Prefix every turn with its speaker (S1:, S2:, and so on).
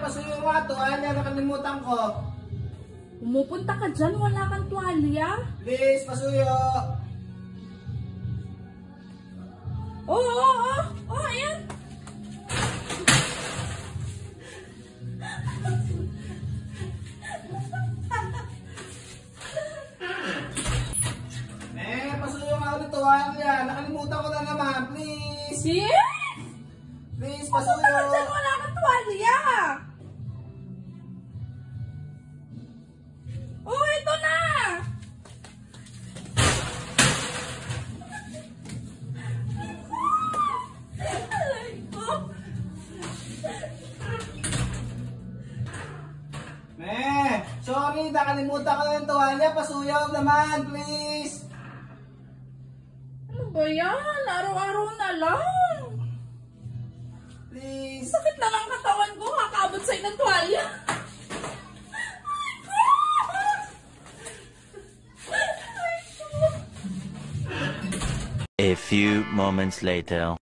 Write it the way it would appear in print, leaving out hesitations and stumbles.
S1: pasuyo nga to. Anya, nakalimutan ko.
S2: Pumupunta ka dyan, wala kang tuwalya?
S1: Please, pasuyo.
S2: Oo, ayan.
S1: Pasuyo nga ulit tuwalya. Nakalimutan ko na naman, please.
S2: Sis?
S1: Please,
S2: Pasuyo ka
S1: pasuyo.
S2: dyan, wala kang tuwalya. Ito na.
S1: Sorry, nakalimutan ko na yung tuwalya. Pasuyo naman, please.
S2: Ano ba yan? Araw-araw na lang.
S1: Please.
S2: Sakit na lang katawan ko. Kakabot sa'yo ng tuwalya.
S3: A few moments later.